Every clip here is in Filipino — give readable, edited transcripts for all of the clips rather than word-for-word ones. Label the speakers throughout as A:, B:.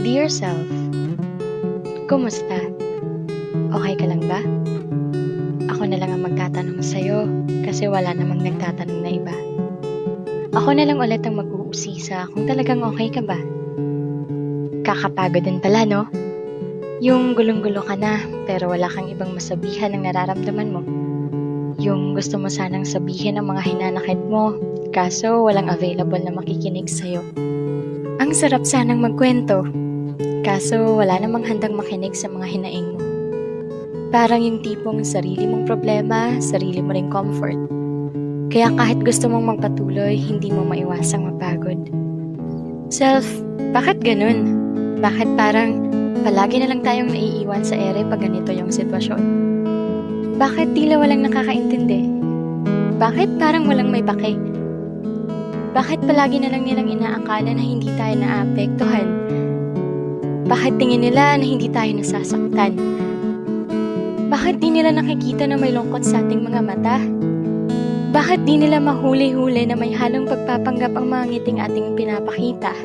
A: Dear self, kumusta? Okay ka lang ba? Ako na lang ang magtatanong sa'yo kasi wala namang nagtatanong na iba. Ako na lang ulit ang mag-uusisa kung talagang okay ka ba. Kakapagod din pala, no? Yung gulong-gulo ka na pero wala kang ibang masabihan ng nararamdaman mo. Yung gusto mo sanang sabihin ang mga hinanakit mo kaso walang available na makikinig sa'yo. Ang sarap sanang magkwento kaso wala namang handang makinig sa mga hinaing mo. Parang yung tipong sarili mong problema, sarili mo ring comfort. Kaya kahit gusto mong magpatuloy, hindi mo maiwasang mapagod. Self, bakit ganun? Bakit parang palagi na lang tayong naiiwan sa ere pag ganito yung sitwasyon? Bakit tila walang nakakaintindi? Bakit parang walang may pake? Bakit palagi na lang nilang inaakala na hindi tayo naapektuhan? Bakit tingin nila na hindi tayo nasasaktan? Bakit di nila nakikita na may lungkot sa ating mga mata? Bakit di nila mahuli-huli na may halong pagpapanggap ang mga ngiting ating pinapakita?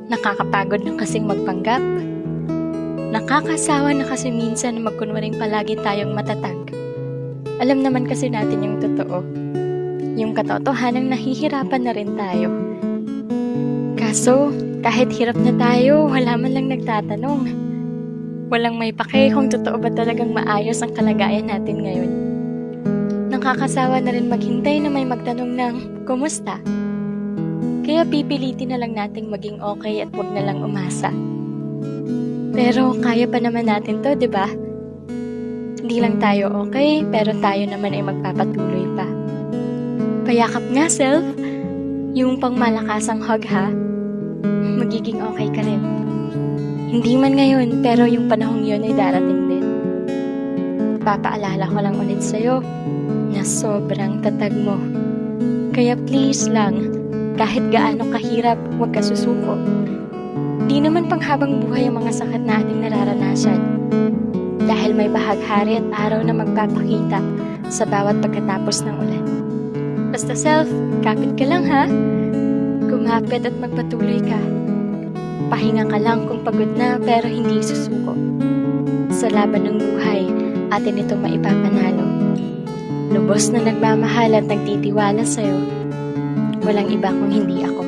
A: Nakakapagod na kasing magpanggap. Nakakasawa na kasi minsan na magkunwaring palagi tayong matatag. Alam naman kasi natin yung totoo. Yung katotohanang nahihirapan na rin tayo. Kaso, kahit hirap na tayo, wala man lang nagtatanong. Walang may pake kung totoo ba talagang maayos ang kalagayan natin ngayon. Nakakasawa na rin maghintay na may magtanong ng, kumusta? Kaya pipilitin na lang nating maging okay at wag na lang umasa. Pero kaya pa naman natin to, di ba? Hindi lang tayo okay, pero tayo naman ay magpapatuloy pa. Payakap nga, self. Yung pangmalakasang hug, ha? Magiging okay ka rin. Hindi man ngayon, pero yung panahong yun ay darating din. Papaalala ko lang ulit sa'yo na sobrang tatag mo. Kaya please lang, kahit gaano kahirap, huwag ka susuko. Di naman panghabang buhay ang mga sakit na ating nararanasan. Dahil may bahaghari at araw na magpapakita sa bawat pagkatapos ng ulan. Basta self, kapit ka lang ha. Kumapit at magpatuloy ka. Pahinga ka lang kung pagod na pero hindi susuko. Sa laban ng buhay, atin ito maipapanalo. Lubos na nagmamahal at nagtitiwala sa'yo. Walang iba kung hindi ako.